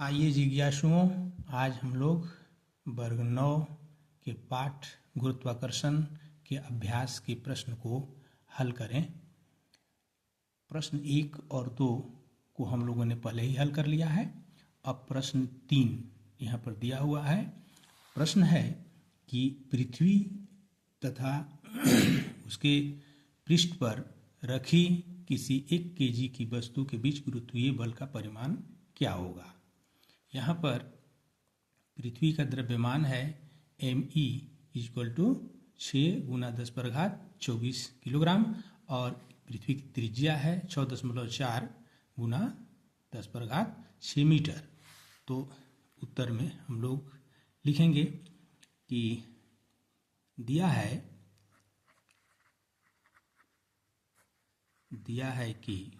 आइए जिज्ञासुओं, आज हम लोग वर्ग 9 के पाठ गुरुत्वाकर्षण के अभ्यास के प्रश्न को हल करें। प्रश्न 1 और 2 को हम लोगों ने पहले ही हल कर लिया है। अब प्रश्न 3 यहाँ पर दिया हुआ है। प्रश्न है कि पृथ्वी तथा उसके पृष्ठ पर रखी किसी 1 kg की वस्तु के बीच गुरुत्वीय बल का परिमाण क्या होगा। यहाँ पर पृथ्वी का द्रव्यमान है me = 6 × 10⁻24 किलोग्राम और पृथ्वी की त्रिज्या है 6.4 × 10⁻6 मीटर। तो उत्तर में हम लोग लिखेंगे कि दिया है कि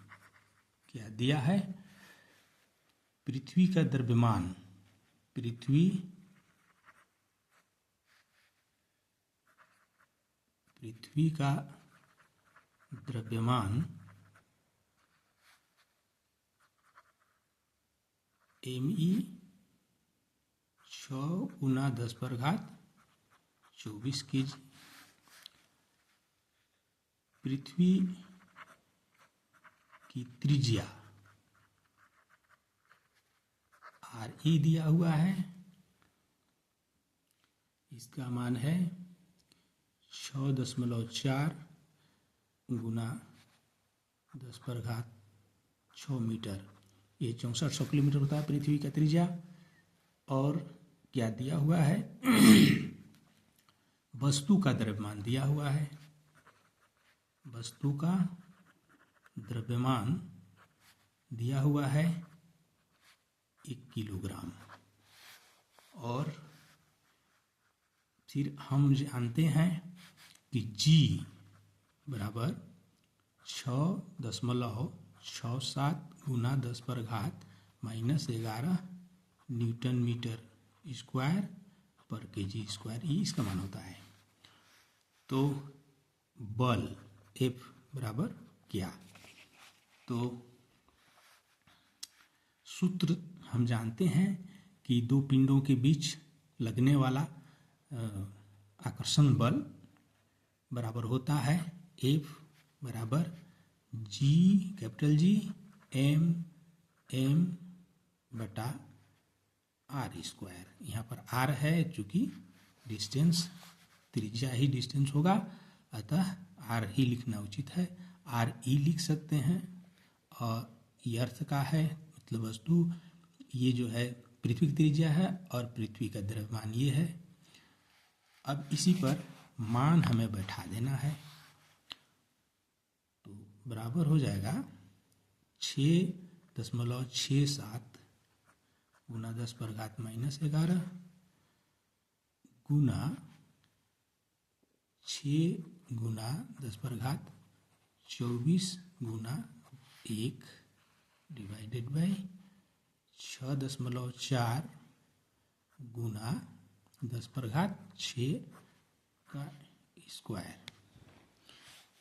क्या दिया है, पृथ्वी का द्रव्यमान, पृथ्वी का द्रव्यमान me 6 × 10⁻24 kg, पृथ्वी की त्रिज्या re दिया हुआ है, इसका मान है 6.4 × 10⁻6 मीटर। ये 6400 किलोमीटर होता है पृथ्वी का त्रिज्या। और क्या दिया हुआ है, वस्तु का द्रव्यमान दिया हुआ है, वस्तु का द्रव्यमान दिया हुआ है 1 किलोग्राम। और फिर हम जानते हैं कि G = 6.67 × 10⁻11 न्यूटन मीटर स्क्वायर पर kg स्क्वायर, ये इसका मान होता है। तो बल F बराबर क्या, तो सूत्र हम जानते हैं कि दो पिंडों के बीच लगने वाला आकर्षण बल बराबर होता है F = G m/r²। यहाँ पर r है, चूँकि डिस्टेंस त्रिज्या ही डिस्टेंस होगा, अतः r ही लिखना उचित है। re लिख सकते हैं और ये अर्थ का है, मतलब वस्तु ये जो है पृथ्वी की त्रिज्या है और पृथ्वी का द्रव्यमान ये है। अब इसी पर मान हमें बैठा देना है, तो बराबर हो जाएगा 6.67 × 10⁻11 गुना 6 × 10⁻24 गुना 1 डिवाइडेड बाई 6.4 गुना 10⁻6 का स्क्वायर।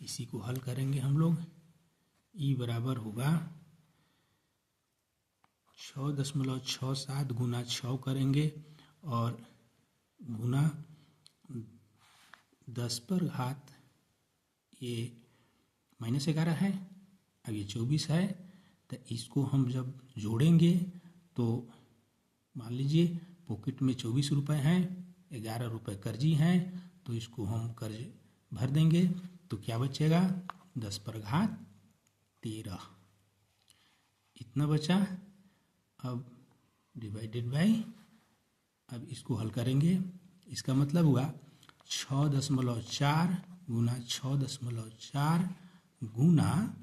इसी को हल करेंगे हम लोग। E बराबर होगा 6.67 गुना 6 करेंगे और गुना 10⁻, ये -11 है, अब ये 24 है। तो इसको हम जब जोड़ेंगे तो मान लीजिए पॉकेट में 24 रुपये हैं, 11 रुपये कर्जी हैं, तो इसको हम कर्ज भर देंगे। तो क्या बचेगा, 10⁻13 इतना बचा। अब डिवाइडेड बाई, अब इसको हल करेंगे, इसका मतलब हुआ 6.4 गुना 6.4 गुना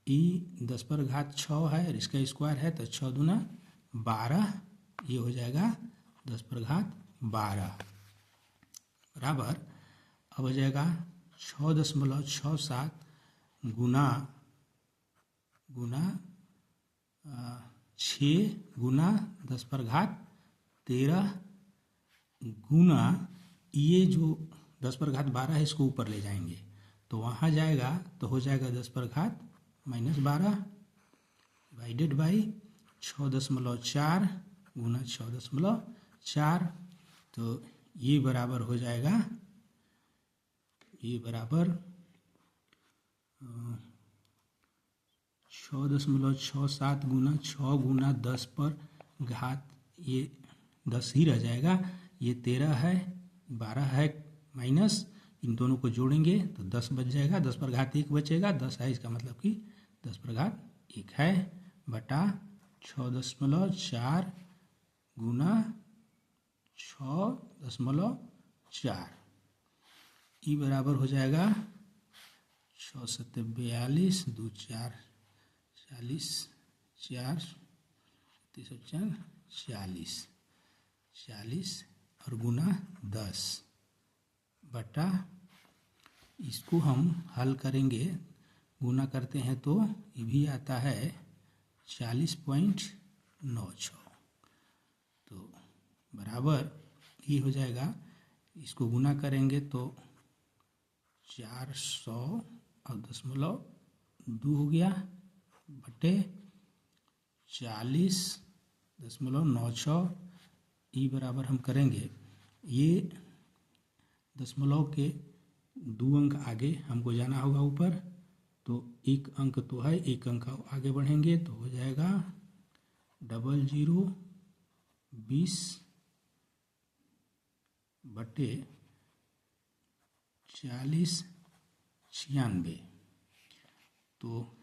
E 10⁻6 है और इसका स्क्वायर है, तो 6 दूना 12, ये हो जाएगा 10⁻12 बराबर। अब हो जाएगा 6.67 गुना 6 गुना 10⁻13 गुना ये जो 10⁻12 है, इसको ऊपर ले जाएंगे तो वहाँ जाएगा, तो हो जाएगा 10⁻−12 डिवाइडेड बाई 6.4 गुना 6.4, तो ये बराबर हो जाएगा, ये बराबर 6.67 गुना 6 गुना 10 पर घात, ये 10 ही रह जाएगा, ये 13 है, 12 है माइनस, इन दोनों को जोड़ेंगे तो 10 बच जाएगा, 10 पर घात 1 बचेगा, 10 है इसका मतलब कि 10 पर घात 1 है, बटा 6.4 गुना 6.4, ई बराबर हो जाएगा 6 सत्ते 42, 2 4 40, 4 4 40 और गुना 10 बटा, इसको हम हल करेंगे, गुना करते हैं तो ये भी आता है 40.96, तो बराबर ये हो जाएगा, इसको गुना करेंगे तो 400.2 हो गया बटे 40.96, ई बराबर हम करेंगे, ये दशमलव के 2 अंक आगे हमको जाना होगा ऊपर, तो 1 अंक तो है, 1 अंक आगे बढ़ेंगे तो हो जाएगा 0020 बटे 4096, तो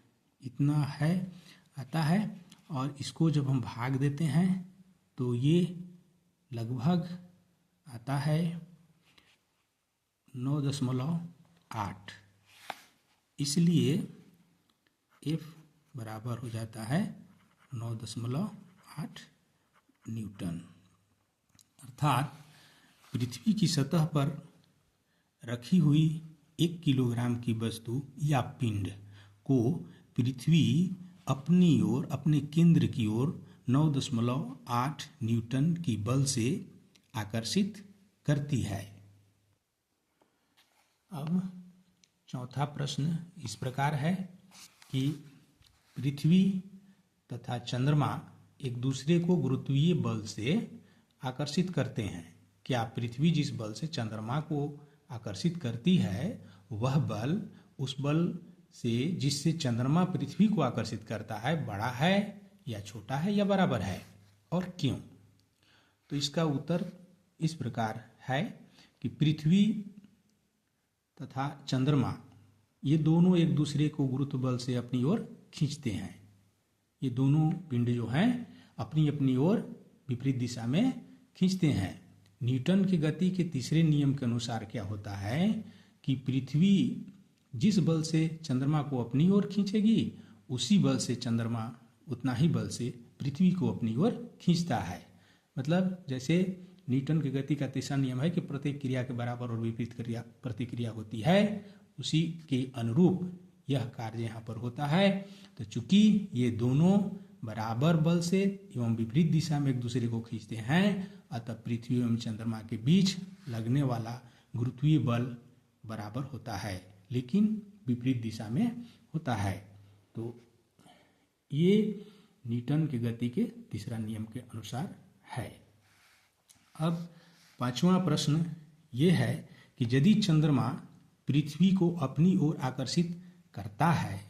इतना है आता है, और इसको जब हम भाग देते हैं तो ये लगभग आता है 9.8, इसलिए F बराबर हो जाता है 9.8 न्यूटन। अर्थात पृथ्वी की सतह पर रखी हुई 1 किलोग्राम की वस्तु या पिंड को पृथ्वी अपनी ओर, अपने केंद्र की ओर 9.8 न्यूटन की बल से आकर्षित करती है। अब चौथा प्रश्न इस प्रकार है कि पृथ्वी तथा चंद्रमा एक दूसरे को गुरुत्वीय बल से आकर्षित करते हैं। क्या पृथ्वी जिस बल से चंद्रमा को आकर्षित करती है वह बल उस बल से जिससे चंद्रमा पृथ्वी को आकर्षित करता है बड़ा है या छोटा है या बराबर है, और क्यों? तो इसका उत्तर इस प्रकार है कि पृथ्वी तथा चंद्रमा ये दोनों एक दूसरे को गुरुत्व बल से अपनी ओर खींचते हैं। ये दोनों पिंड जो हैं अपनी अपनी ओर विपरीत दिशा में खींचते हैं। न्यूटन की गति के तीसरे नियम के अनुसार क्या होता है कि पृथ्वी जिस बल से चंद्रमा को अपनी ओर खींचेगी उसी बल से चंद्रमा उतना ही बल से पृथ्वी को अपनी ओर खींचता है। मतलब जैसे न्यूटन की गति का तीसरा नियम है कि प्रत्येक क्रिया के बराबर और विपरीत क्रिया प्रतिक्रिया होती है, उसी के अनुरूप यह कार्य यहाँ पर होता है। तो चूंकि ये दोनों बराबर बल से एवं विपरीत दिशा में एक दूसरे को खींचते हैं, अतः पृथ्वी एवं चंद्रमा के बीच लगने वाला गुरुत्वीय बल बराबर होता है, लेकिन विपरीत दिशा में होता है। तो ये न्यूटन की गति के तीसरा नियम के अनुसार है। अब पांचवा प्रश्न ये है कि यदि चंद्रमा पृथ्वी को अपनी ओर आकर्षित करता है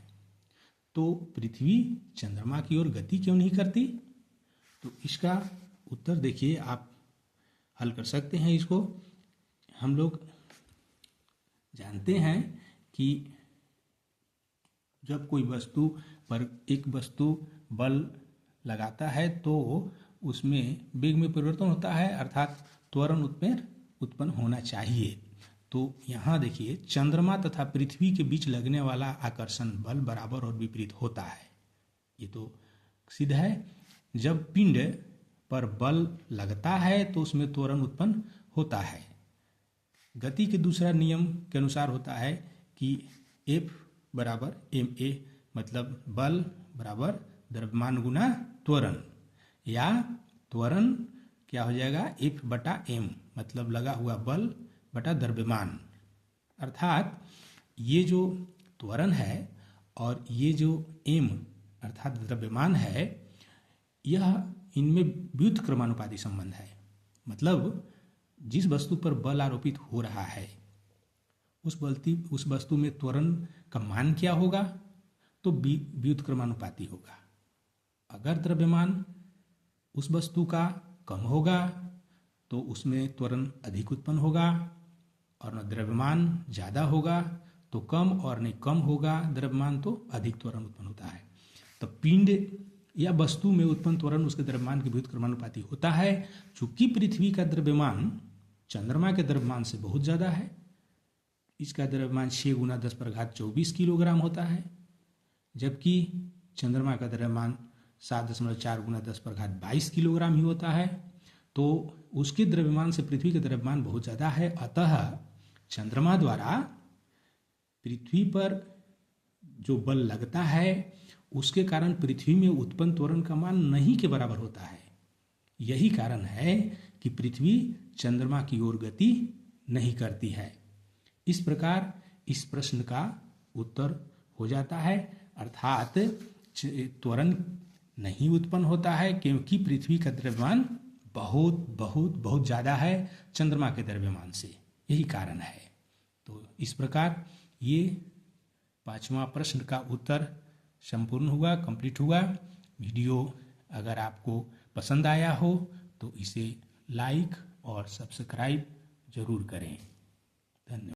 तो पृथ्वी चंद्रमा की ओर गति क्यों नहीं करती? तो इसका उत्तर देखिए, आप हल कर सकते हैं इसको। हम लोग जानते हैं कि जब कोई वस्तु पर एक वस्तु बल लगाता है तो उसमें वेग में परिवर्तन होता है, अर्थात त्वरण उत्पन्न होना चाहिए। तो यहाँ देखिए, चंद्रमा तथा पृथ्वी के बीच लगने वाला आकर्षण बल बराबर और विपरीत होता है, ये तो सिद्ध है। जब पिंड पर बल लगता है तो उसमें त्वरण उत्पन्न होता है। गति के दूसरा नियम के अनुसार होता है कि F बराबर ma, मतलब बल बराबर द्रव्यमान गुना त्वरण, या त्वरण क्या हो जाएगा F बटा m, मतलब लगा हुआ बल बटा द्रव्यमान। अर्थात ये जो त्वरण है और ये जो m अर्थात द्रव्यमान है, यह इनमें व्युत्क्रमानुपाती संबंध है। मतलब जिस वस्तु पर बल आरोपित हो रहा है उस वस्तु में त्वरण का मान क्या होगा, तो व्युत्क्रमानुपाती होगा। अगर द्रव्यमान उस वस्तु का कम होगा तो उसमें त्वरण अधिक उत्पन्न होगा, और न द्रव्यमान ज़्यादा होगा तो कम, और नहीं कम होगा द्रव्यमान तो अधिक त्वरण उत्पन्न होता है। तो पिंड या वस्तु में उत्पन्न त्वरण उसके द्रव्यमान के व्युत्क्रमानुपाती होता है। चूंकि पृथ्वी का द्रव्यमान चंद्रमा के द्रव्यमान से बहुत ज़्यादा है, इसका द्रव्यमान 6 × 10⁻24 किलोग्राम होता है, जबकि चंद्रमा का द्रव्यमान 7.4 × 10⁻22 किलोग्राम ही होता है। तो उसके द्रव्यमान से पृथ्वी का द्रव्यमान बहुत ज़्यादा है। अतः चंद्रमा द्वारा पृथ्वी पर जो बल लगता है उसके कारण पृथ्वी में उत्पन्न त्वरण का मान नहीं के बराबर होता है। यही कारण है कि पृथ्वी चंद्रमा की ओर गति नहीं करती है। इस प्रकार इस प्रश्न का उत्तर हो जाता है, अर्थात त्वरण नहीं उत्पन्न होता है क्योंकि पृथ्वी का द्रव्यमान बहुत बहुत बहुत ज़्यादा है चंद्रमा के द्रव्यमान से, यही कारण है। तो इस प्रकार ये 5वां प्रश्न का उत्तर संपूर्ण हुआ, कंप्लीट हुआ। वीडियो अगर आपको पसंद आया हो तो इसे लाइक और सब्सक्राइब जरूर करें। धन्यवाद।